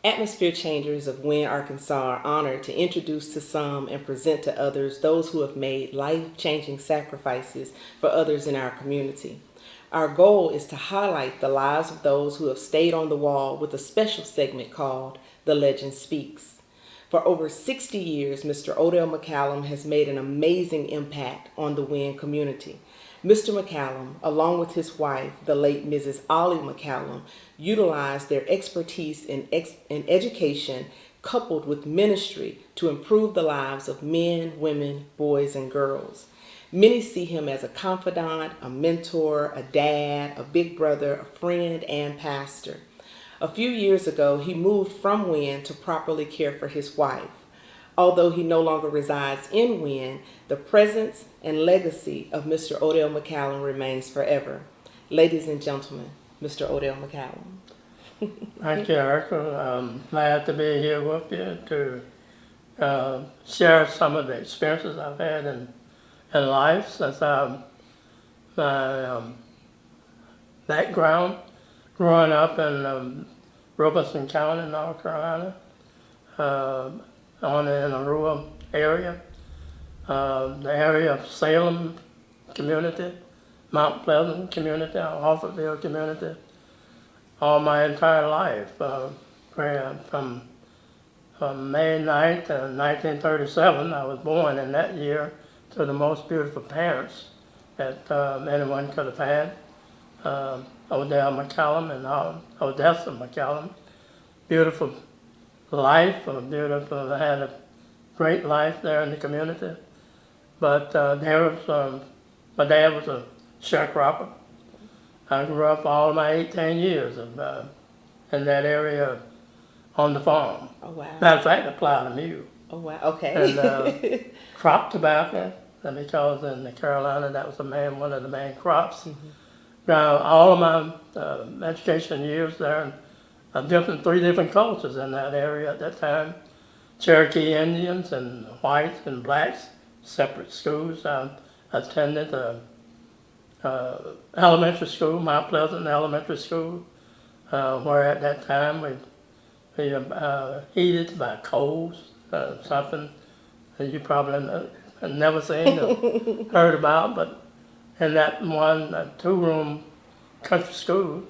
Atmosphere changers of Wynne, Arkansas are honored to introduce to some and present to others those who have made life-changing sacrifices for others in our community. Our goal is to highlight the lives of those who have stayed on the wall with a special segment called The Legend Speaks. For over 60 years, Mr. Odell McCallum has made an amazing impact on the Wynne community. Mr. McCallum, along with his wife, the late Mrs. Ollie McCallum, utilized their expertise in education coupled with ministry to improve the lives of men, women, boys, and girls. Many see him as a confidant, a mentor, a dad, a big brother, a friend, and pastor. A few years ago, he moved from Wynne to properly care for his wife. Although he no longer resides in Wynne, the presence and legacy of Mr. Odell McCallum remains forever. Ladies and gentlemen, Mr. Odell McCallum. Thank you, Erica. I'm glad to be here with you to share some of the experiences I've had in life since my background growing up in Robeson County, North Carolina, in a rural area, the area of Salem community, Mount Pleasant community, Harfortville community, all my entire life. From May 9th, 1937, I was born in that year to the most beautiful parents that anyone could have had. Odell McCallum and Odessa McCallum. Beautiful life, I had a great life there in the community. But my dad was a sharecropper. I grew up all my 18 years in that area on the farm. Oh, wow. Matter of fact, I plowed a mule. Oh, wow. Okay. And crop tobacco, because in the Carolina that was one of the main crops. Mm-hmm. Now, all of my education years there, three different cultures in that area at that time. Cherokee Indians and whites and blacks, separate schools. I attended elementary school, Mount Pleasant Elementary School, where at that time we heated by coals, something that you probably never seen or heard about, but in that one two-room country school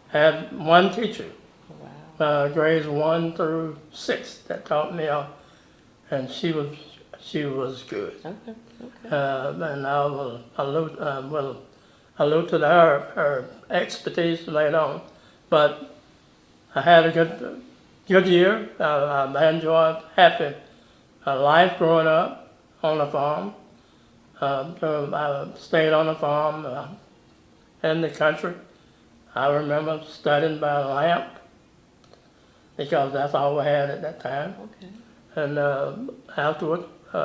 had one teacher, grades 1 through 6, that taught me, and she was good. Okay. And I will allude to her expertise later on, but I had a good year. I enjoyed happy life growing up on the farm. I stayed on the farm in the country. I remember studying by lamp because that's all we had at that time. Okay. And afterward, we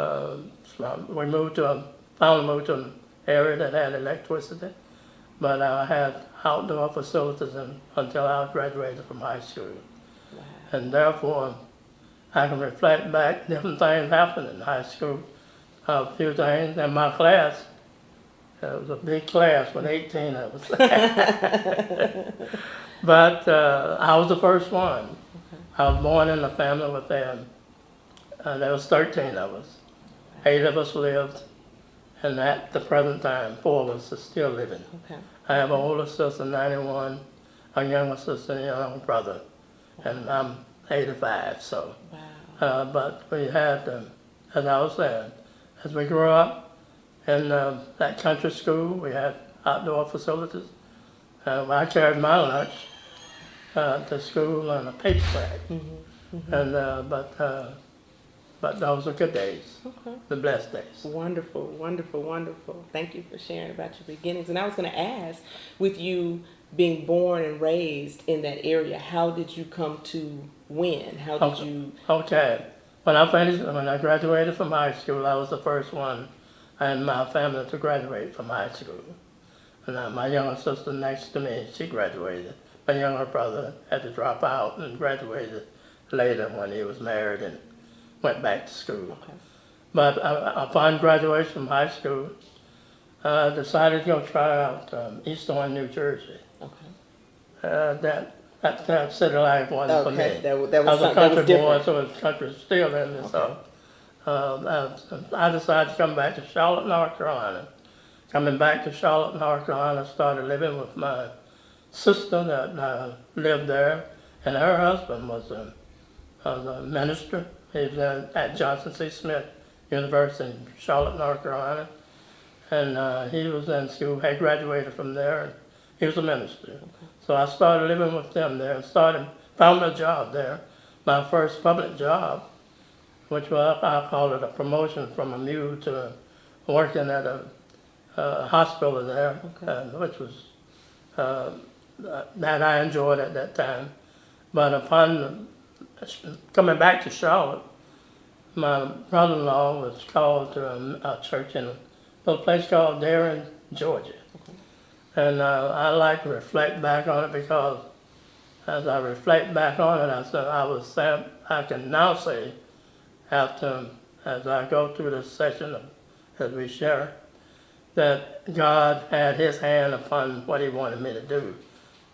finally moved to an area that had electricity, but I had outdoor facilities until I graduated from high school. Wow. And therefore, I can reflect back, different things happened in high school. A few things in my class. It was a big class with 18 of us. But I was the first one. Okay. I was born in a family with them. There was 13 of us. 8 of us lived, and at the present time, 4 of us are still living. Okay. I have an older sister, 91, a younger sister, and a young brother, and I'm 85. So, Wow. but we had, as I was saying, as we grew up in that country school, we had outdoor facilities. I carried my lunch to school on a paper bag, and but those were good days, Okay. the blessed days. Wonderful, wonderful, wonderful. Thank you for sharing about your beginnings. And I was going to ask, with you being born and raised in that area, how did you come to Wynne? How did you? Okay. When I graduated from high school, I was the first one in my family to graduate from high school. And my younger sister next to me, she graduated. My younger brother had to drop out and graduated later when he was married and went back to school. Okay. But upon graduation from high school, I decided to go try out East Orange, New Jersey. Okay. That that city life wasn't for Okay, me. that I was was a something that country was boy, different. so the country was still in me. So I decided to come back to Charlotte, North Carolina. Coming back to Charlotte, North Carolina, I started living with my sister that lived there, and her husband was a minister. He was at Johnson C. Smith University in Charlotte, North Carolina, and he was in school. Had graduated from there, and he was a minister. So I started living with them there, and found a job there. My first public job, which was I call it a promotion from a mule to working at a hospital there, Okay. which was uh, that I enjoyed at that time. But upon coming back to Charlotte, my brother-in-law was called to a church in a place called Darien, Georgia. And I like to reflect back on it because as I reflect back on it, I can now say, after as I go through this session as we share, that God had His hand upon what He wanted me to do,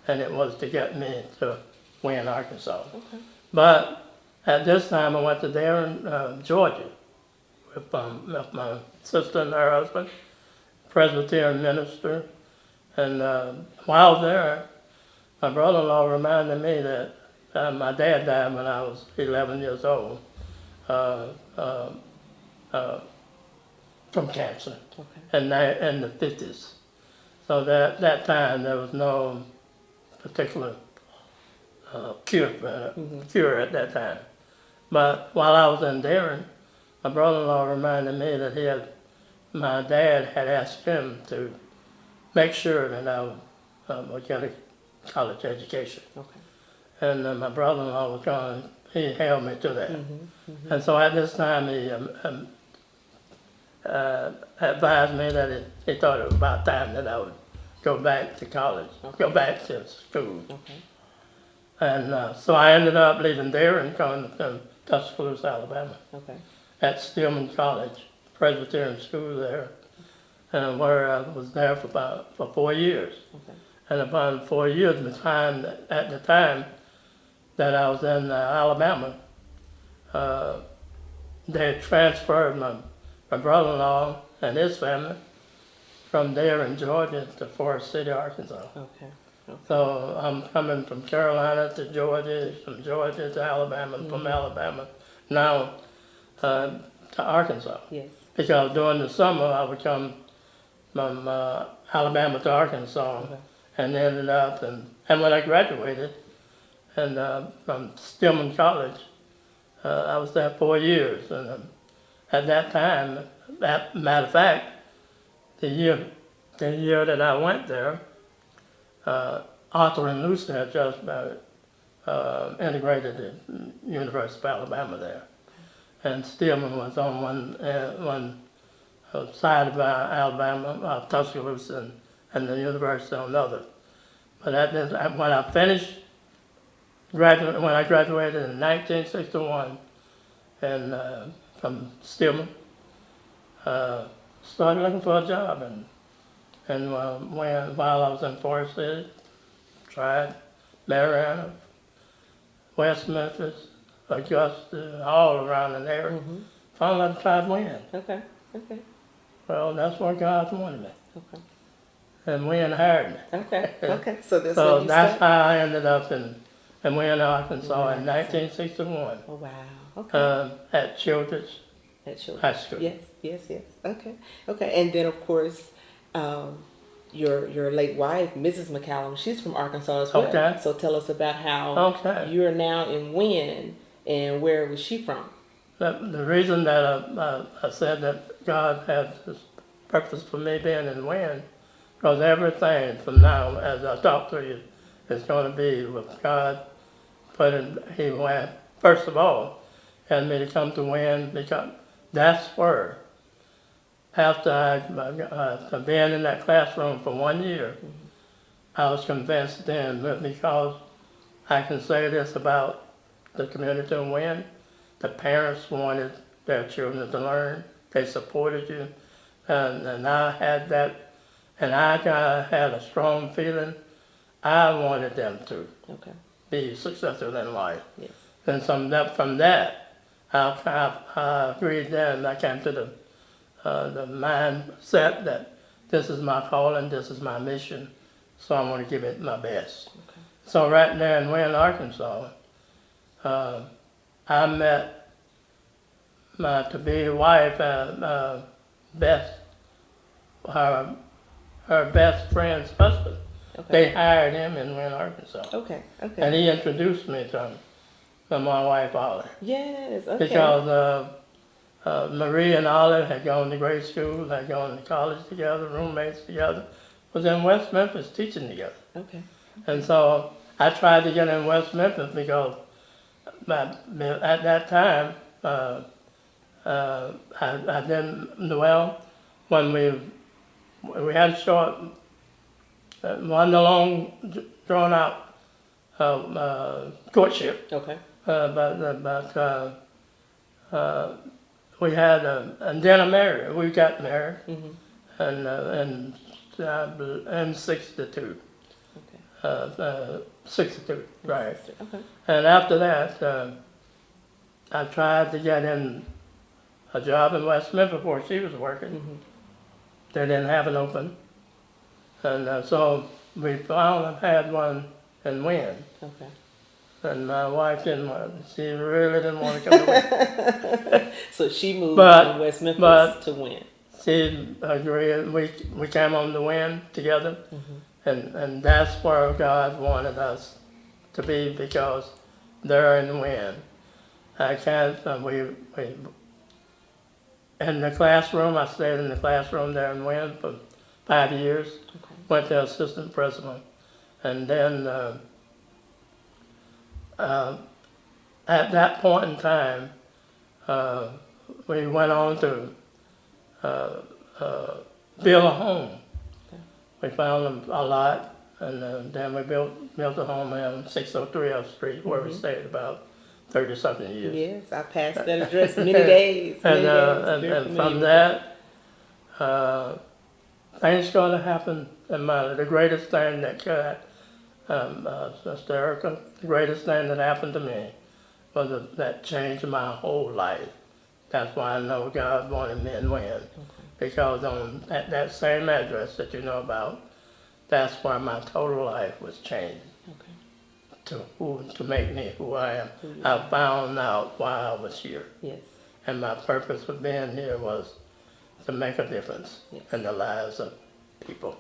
and it was to get me to Wynne, Arkansas. Okay. But at this time, I went to Darien, Georgia, with my sister and her husband, Presbyterian minister. And while there, my brother-in-law reminded me that my dad died when I was 11 years old uh, uh, uh, from cancer Okay. in the 50s. So that time there was no particular cure at that time. But while I was in Darien, my brother-in-law reminded me that my dad had asked him to make sure that I would get a college education. Okay. And my brother-in-law was going, he held me to that. And so at this time he advised me that he thought it was about time that I would go back to college, go back to school. Okay. And so I ended up leaving there and going to Tuscaloosa, Alabama, Okay. at Stillman College, Presbyterian school there, and where I was there for 4 years. Okay. And upon 4 years, at the time that I was in Alabama, they transferred my brother-in-law and his family from there in Georgia to Forest City, Arkansas. Okay. So I'm coming from Carolina to Georgia, from Georgia to Alabama, from Alabama now to Arkansas. Yes. Because during the summer I would come from Alabama to Arkansas, Okay. and ended up and when I graduated and from Stillman College, I was there 4 years, and at that time, matter of fact, the year that I went there, Arthur and Lucy had just integrated the University of Alabama there, and Stillman was on one side of Alabama, Tuscaloosa, and the university on the other. But when I graduated in 1961, and from Stillman, started looking for a job, and while I was in Forest City, tried Marietta, West Memphis, Augusta, all around the area. Finally, I tried Wynne. Okay. Okay. Well, that's where God wanted me, Okay. and Wynne hired me. Okay. Okay. So that's So when you that's started. how I ended up in Wynne, Arkansas in 1961 Oh wow. Okay. at Childress That's your. High School. Yes. Yes. Yes. Okay. Okay. And then of course, your late wife, Mrs. McCallum, she's from Arkansas as well. Okay. So tell us about how Okay. you are now in Wynne, and where was she from? The reason that I said that God had this purpose for me being in Wynne, because everything from now, as I talk to you, is going to be with God. First of all, had me to come to Wynne because that's where, after I been in that classroom for 1 year, I was convinced then, because I can say this about the community in Wynne, the parents wanted their children to learn, they supported you, and I had that, and I had a strong feeling I wanted them to. Okay. be successful in life. Yes. And from that, I agreed then, I came to the mindset that this is my calling, this is my mission, so I'm going to give it my best. Okay. So right there in Wynne, Arkansas, I met my to-be wife, Beth, her best friend's husband. Okay. They hired him in Wynne, Arkansas. Okay. Okay. And he introduced me to my wife, Olive. Yes. Okay. Because Marie and Olive had gone to grade school, had gone to college together, roommates together, was in West Memphis teaching together. Okay. And so I tried to get in West Memphis because at that time, I didn't, well, when we had a short, one long, drawn out courtship, Okay. but we had, and then I married. We got married, and in '62. Okay. 62, right. Okay. And after that, I tried to get in a job in West Memphis where she was working. They didn't have it open. And so we finally had one in Wynne. Okay. And my wife didn't want, she really didn't want to come to Wynne. So she moved But- from West Memphis but- to Wynne. She agreed, we came on the Wynne together. And that's where God wanted us to be, because they're in Wynne. I can't, in the classroom, I stayed in the classroom there in Wynne for 5 years, Okay. went to assistant principal. And then at that point in time, we went on to build a home. We found a lot, and then we built a home on 603 F Street, where we stayed about 30-something years. Yes, I passed that address many days. And, many days. and, Very and familiar from with that, things going to happen in my life. The greatest thing that could, Sister Erica, the greatest thing that happened to me was that changed my whole life. That's why I know God wanted me in Wynne. Because at that same address that you know about, that's where my total life was changed Okay. to make me who I am. I found out why I was here. Yes. And my purpose of being here was to make a difference Yes. in the lives of people.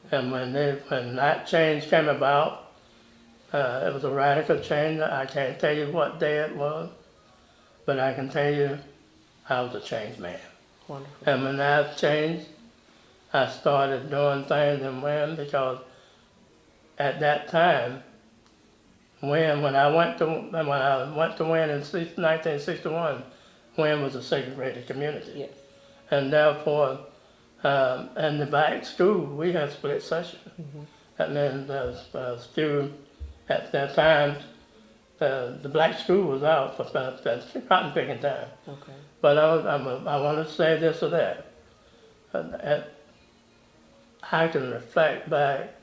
And when that change came about, it was a radical change. I can't tell you what day it was, but I can tell you I was a changed man. Wonderful. And when that changed, I started doing things in Wynne, because at that time, when I went to Wynne in 1961, Wynne was a segregated community. Yes. And therefore, in the black school, we had split session. That means there was few, at that time, the black school was out for cotton picking time. Okay. But I want to say this or that. I can reflect back,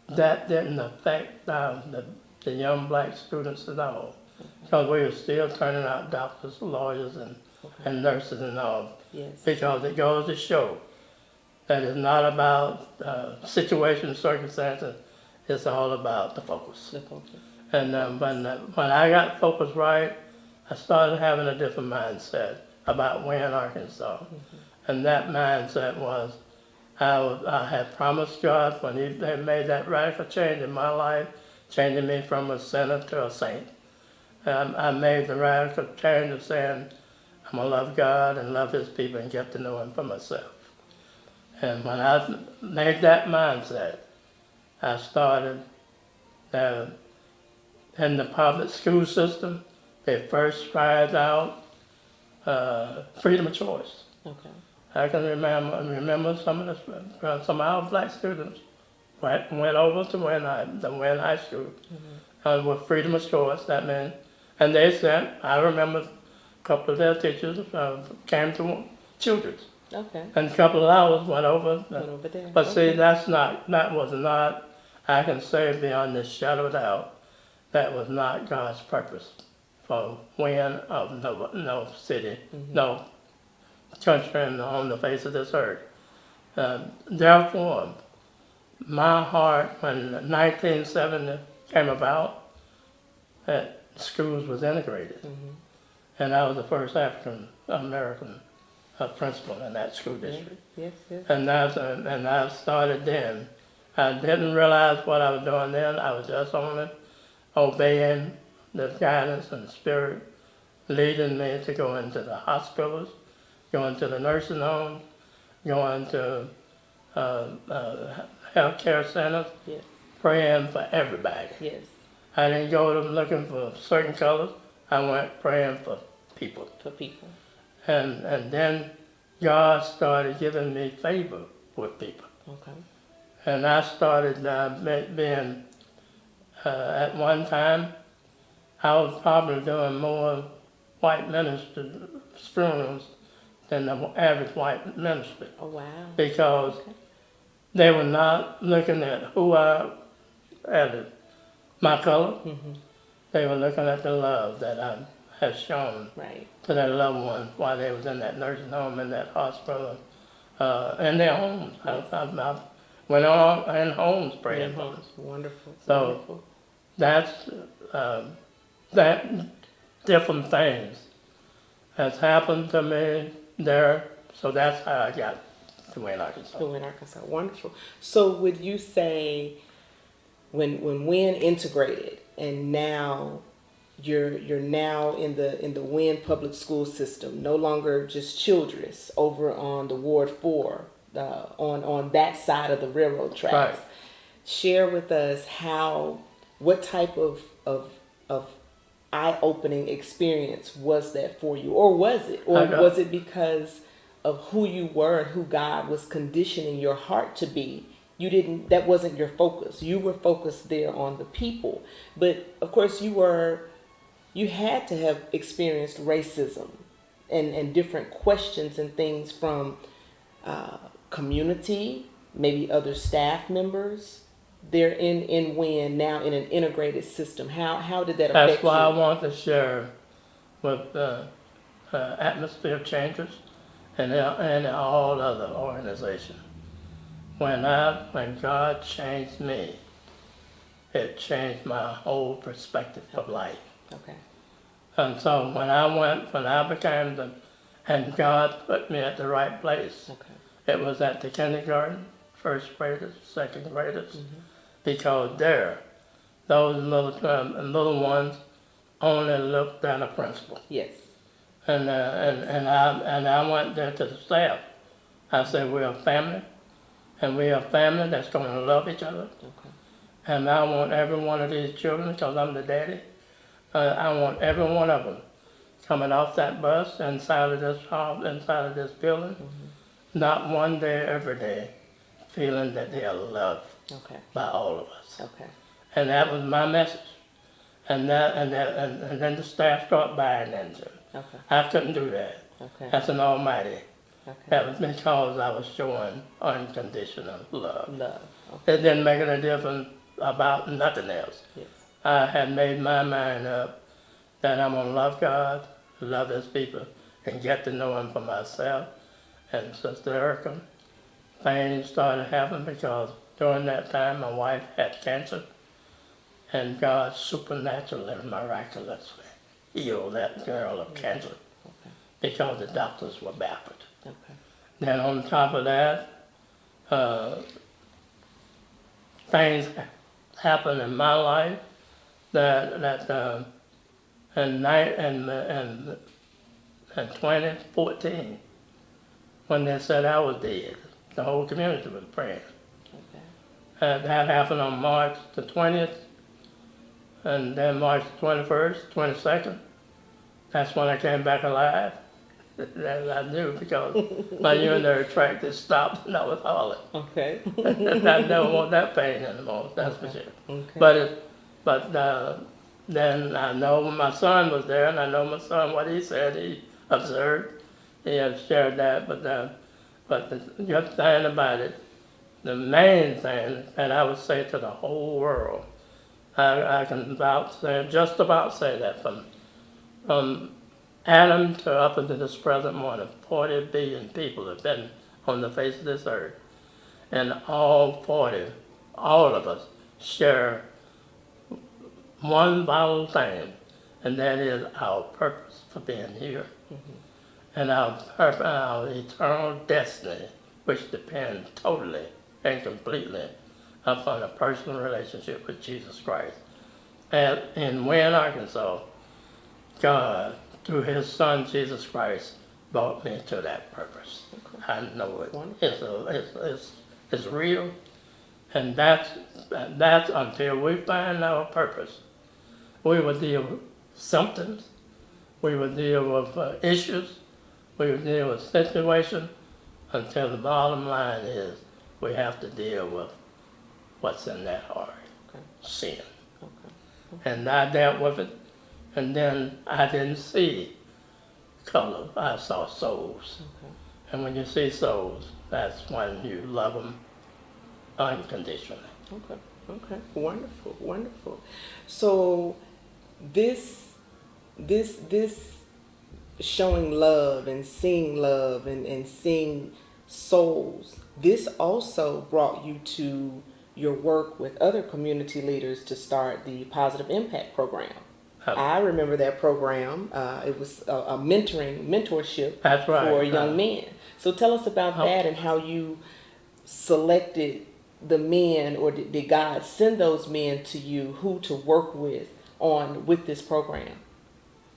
that didn't affect the young black students at all. Because we were still turning out doctors, lawyers, and nurses and all. Yes. Because it goes to show that it's not about situation, circumstances, it's all about the focus. The focus. And when I got focused right, I started having a different mindset about Wynne, Arkansas. And that mindset was, I had promised God when He made that radical change in my life, changing me from a sinner to a saint. I made the radical change of saying, I'm going to love God and love His people and get to know Him for myself. And when I made that mindset, I started in the public school system. They first tried out freedom of choice. Okay. I can remember some of our black students went over to Wynne High School with freedom of choice. That meant, and they sent. I remember a couple of their teachers came to Children's, Okay. and a couple of hours went over. Went over there. But see, Okay. that was not. I can say beyond the shadow of doubt that was not God's purpose for Wynn of no city, no country on the face of this earth. Therefore, my heart, when 1970 came about, that schools was integrated. And I was the first African American principal in that school district. Yes, yes. And I started then. I didn't realize what I was doing then. I was just only obeying the guidance and the Spirit leading me to go into the hospitals, go into the nursing homes, go into healthcare centers, Yes, praying for everybody. yes. I didn't go to looking for certain colors. I went praying for people. For people. And then God started giving me favor with people. Okay. And I started being, at one time, I was probably doing more white minister funerals than the average white minister. Oh, wow. Because Okay. they were not looking at who I, at my color. They were looking at the love that I had shown Right. to their loved ones while they was in that nursing home, in that hospital, in their homes. I went on in homes praying for them. Wonderful. So- Wonderful. That's, that different things has happened to me there, so that's how I got to Wayne, Arkansas. To Wynn, Arkansas. Wonderful. So would you say when Wynn integrated and now you're now in the Wynn public school system, no longer just Childress over on the Ward 4, on that side of the railroad tracks. Right. Share with us what type of eye-opening experience was that for you, or was it, was it because of who you were and who God was conditioning your heart to be? That wasn't your focus. You were focused there on the people, but of course you had to have experienced racism and different questions and things from community, maybe other staff members. They're in Wynn now in an integrated system. How did that affect you? That's why I want to share with atmosphere changes and all other organizations. When God changed me, it changed my whole perspective of life. Okay. And so when I became and God put me at the right place. Okay. It was at the kindergarten, first graders, second graders, because there, those little ones only looked at a principal. Yes. And I went there to the staff. I said, we're a family, and we're a family that's going to love each other. Okay. And I want every one of these children, because I'm the daddy, I want every one of them coming off that bus inside of this house, inside of this building, not one day, every day, feeling that they are loved Okay. by all of us. Okay. And that was my message. And then the staff started buying into it. Okay. I couldn't do that. Okay. That's an almighty. Okay. That was because I was showing unconditional love. Love. Okay. It didn't make any difference about nothing else. Yes. I had made my mind up that I'm going to love God, love His people, and get to know Him for myself. And Sister Erica, things started happening because during that time my wife had cancer, and God supernaturally and miraculously healed that girl of cancer Okay. because the doctors were baffled. Okay. Then on top of that, things happened in my life that in 2014, when they said I was dead, the whole community was praying. Okay. That happened on March the 20th, and then March 21st, 22nd, that's when I came back alive. That I knew because my urinary tract had stopped and I was hauling. Okay. I never want that pain anymore, that's for sure. Okay. But then I know my son was there, and I know my son, what he said, he observed, he had shared that, but the good thing about it, the main thing that I would say to the whole world I can just about say that from Adam to up into this present moment, 40 billion people have been on the face of this earth. And all 40, all of us, share one vital thing, and that is our purpose for being here. And our eternal destiny, which depends totally and completely upon a personal relationship with Jesus Christ. And in Wayne, Arkansas, God, through his son Jesus Christ, brought me to that purpose. I know it. It's real, and that's until we find our purpose. We will deal with symptoms, we will deal with issues, we will deal with situations, until the bottom line is we have to deal with what's in that heart, sin. And I dealt with it, and then I didn't see color, I saw souls. And when you see souls, that's when you love them unconditionally. Okay. Wonderful. Wonderful. So this showing love and seeing souls, this also brought you to your work with other community leaders to start the Positive Impact Program. I remember that program. It was a mentorship That's right, for young men. So tell us about that and how you selected the men, or did God send those men to you who to work with with this program?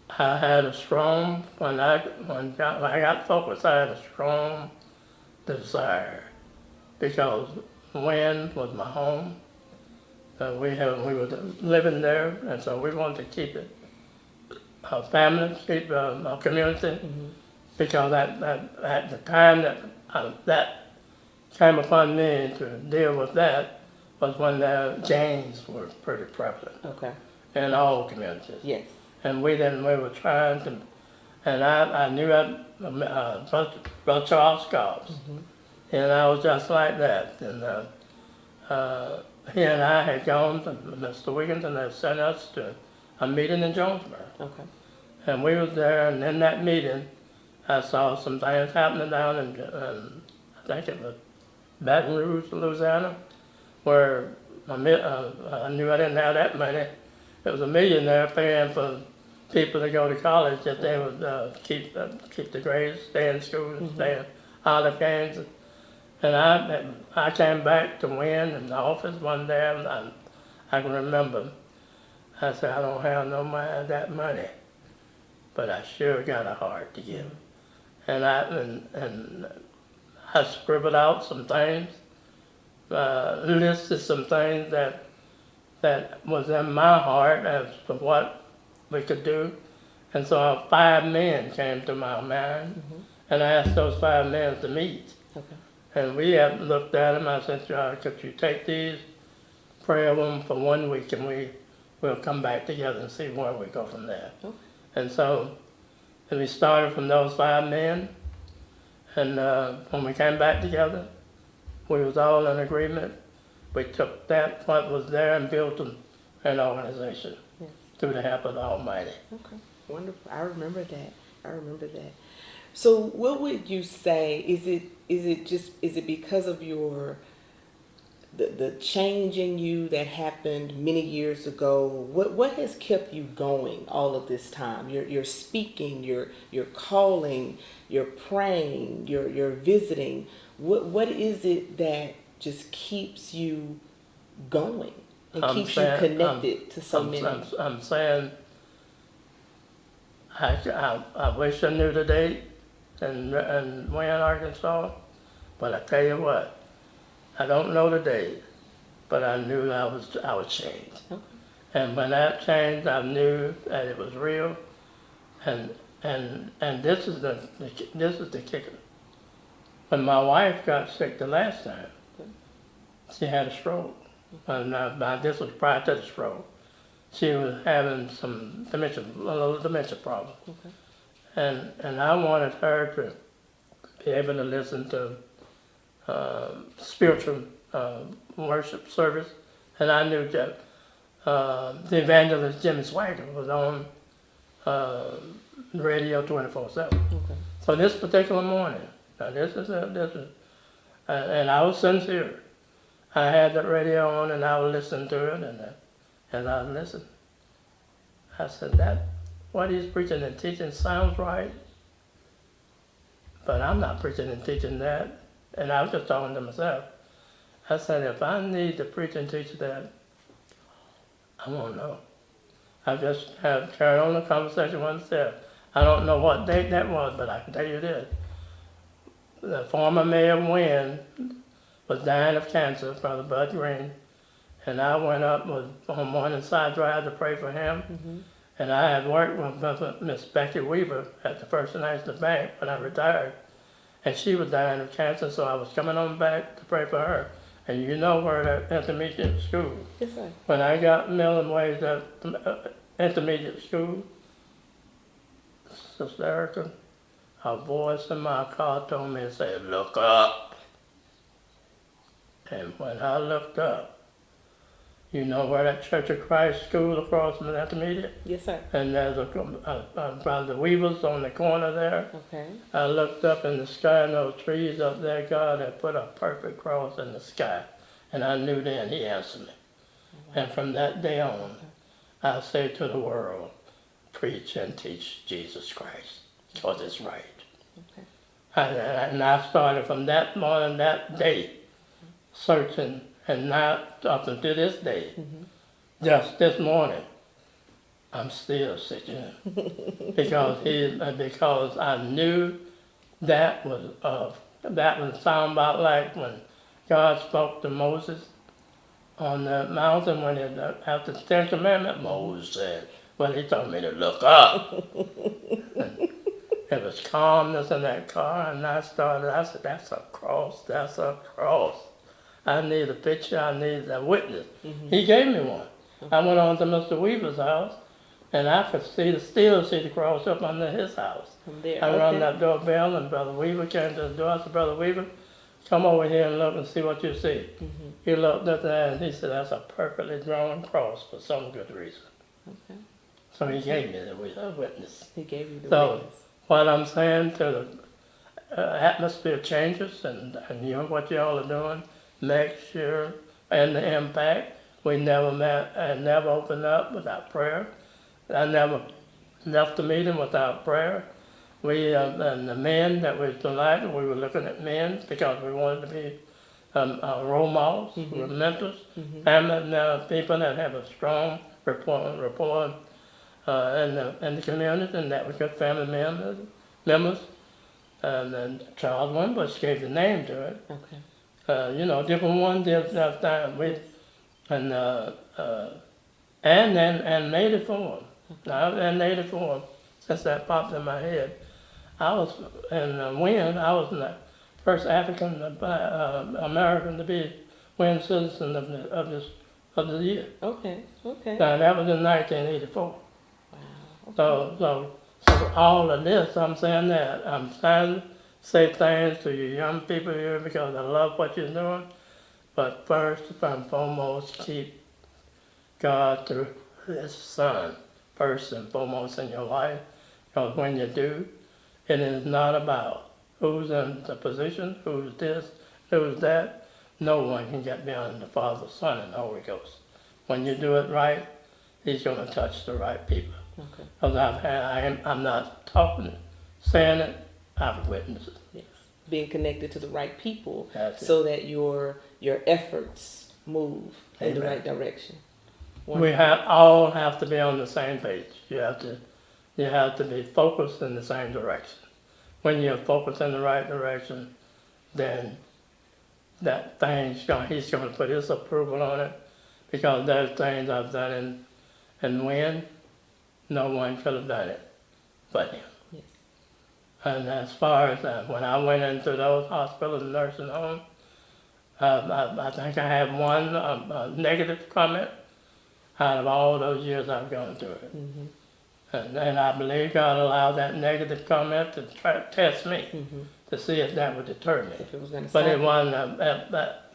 I had a strong, when I got focused, I had a strong desire, because Wayne was my home. We were living there, and so we wanted to keep it our family, keep our community, because at the time that came upon me to deal with that was when the gangs were pretty prevalent in all communities. Yes. And we were trying to, and I knew Brother Charles Cobbs, and I was just like that. And he and I had gone to Mr. Wiggins, and they sent us to a meeting in Jonesboro. And we was there, and in that meeting, I saw some things happening down in, I think it was Baton Rouge, Louisiana, where I knew I didn't have that money. It was a millionaire paying for people to go to college that they would keep the grades, stay in school, stay out of games. And I came back to Wayne in the office one day, and I can remember, I said, I don't have that money, but I sure got a heart to give. And I scribbled out some things, listed some things that was in my heart as to what we could do. And so 5 men came to my mind, and I asked those 5 men to meet. And we had looked at them. I said, could you take these, pray over them for 1 week, and we'll come back together and see where we go from there. And so we started from those 5 men, and when we came back together, we was all in agreement. We took what was there, and built an organization through the help of the Almighty. Wonderful. I remember that. So what would you say, is it because of the change in you that happened many years ago? What has kept you going all of this time? You're speaking, you're calling, you're praying, you're visiting. What is it that just keeps you going and keeps you connected to so many? I'm saying, I wish I knew the date in Wayne, Arkansas, but I tell you what, I don't know the date, but I knew I was changed. And when that changed, I knew that it was real. And this is the kicker. When my wife got sick the last time, she had a stroke. And this was prior to the stroke. She was having some a little dementia problem. And I wanted her to be able to listen to spiritual worship service. And I knew that the evangelist Jimmy Swagger was on radio 24/7. Okay. So this particular morning, now and I was sincere. I had the radio on and I was listening to it, and as I was listening, I said, that what he's preaching and teaching sounds right, but I'm not preaching and teaching that. And I was just talking to myself. I said, if I need to preach and teach that, I won't know. I just have carried on the conversation one step. I don't know what date that was, but I can tell you this. The former mayor of Wynn was dying of cancer, Brother Bud Green, and I went up on Morningside Drive to pray for him. Mm-hmm. And I had worked with Miss Becky Weaver at the First National Bank when I retired, and she was dying of cancer, so I was coming on back to pray for her. And you know where that intermediate school. Yes, sir. When I got Millen Wage at intermediate school, Sister Erica, a voice in my car told me to say, look up. And when I looked up, you know where that Church of Christ school across from the intermediate? Yes, sir. And there's Brother Weaver's on the corner there. Okay. I looked up in the sky and those trees up there, God had put a perfect cross in the sky. And I knew then he answered me. And from that day on, I say to the world, preach and teach Jesus Christ, because it's right. Okay. And I started from that morning, that day, searching, and now up until this day, just this morning, I'm still searching because I knew that was sound about like when God spoke to Moses on the mountain when after the Ten Commandments, Moses said, well, he told me to look up. There was calmness in that car, and I said, that's a cross, that's a cross. I need a picture, I need a witness. Mm-hmm. He gave me one. I went on to Mr. Weaver's house, and I could still see the cross up under his house. From there. I rang that doorbell, and Brother Weaver came to the door. I said, Brother Weaver, come over here and look and see what you see. Mm-hmm. He looked at that, and he said, that's a perfectly drawn cross for some good reason. Okay. So he gave me the witness. He gave you the witness. What I'm saying to the atmosphere changes, and you know what y'all are doing, make sure, and the impact, we never opened up without prayer. I never left the meeting without prayer. We, and the men that we selected, we were looking at men because we wanted to be role models, mentors, family people that have a strong rapport in the community, and that was good family members. And then Charles Wimbush gave the name to it. Okay. Different ones did that time. And Native Forum. Now, in Native Forum, since that popped in my head, I was in Wynn. I was the first African American to be Wynn citizen of the year. Okay. Okay. Now, that was in 1984. Wow. Okay. So all of this, I'm saying that I'm trying to say things to you young people here because I love what you're doing. But first and foremost, keep God through His Son first and foremost in your life. Because when you do, it is not about who's in the position, who's this, who's that. No one can get beyond the Father, Son, and the Holy Ghost. When you do it right, He's going to touch the right people. Okay. Because I'm not saying it, I've witnessed it. Yes. Being connected to the right people so that your efforts move in the right direction. We all have to be on the same page. You have to be focused in the same direction. When you're focused in the right direction, then that He's going to put His approval on it, because there's things I've done in Wynn, no one could have done it but Him. Yes. And as far as when I went into those hospitals and nursing homes, I think I had one negative comment out of all those years I've gone through it. Mm-hmm. And I believe God allowed that negative comment to try to test me to see if that would deter me. If it was going to but it wasn't. That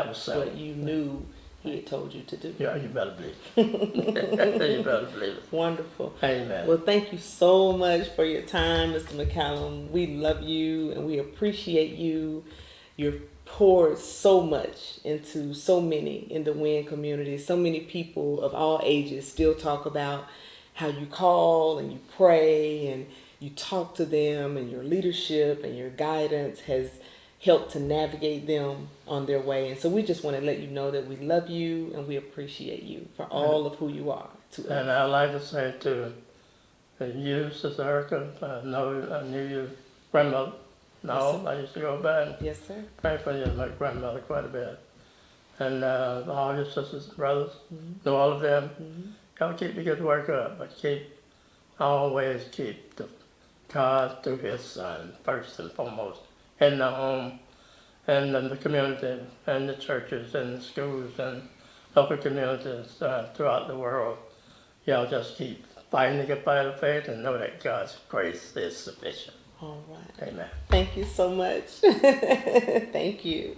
was so. But you knew He had told you to do. Yeah, you better believe it. You better believe it. Wonderful. Amen. Well, thank you so much for your time, Mr. McCallum. We love you and we appreciate you. You're poured so much into so many in the WIN community. So many people of all ages still talk about how you call and you pray and you talk to them, and your leadership and your guidance has helped to navigate them on their way. And so we just want to let you know that we love you and we appreciate you for all of who you are to And us. I'd like to say to you, Sister Erica, I knew your grandmother. No, I used to go by and Yes, sir. pray for you, my grandmother, quite a bit. And all your sisters and brothers, know all of them. Y'all keep the good work up, but always keep God through His Son, first and foremost, in the home, and in the community, and the churches, and the schools, and local communities throughout the world. Y'all just keep fighting the good fight of faith and know that God's grace is sufficient. All right. Amen. Thank you so much. Thank you.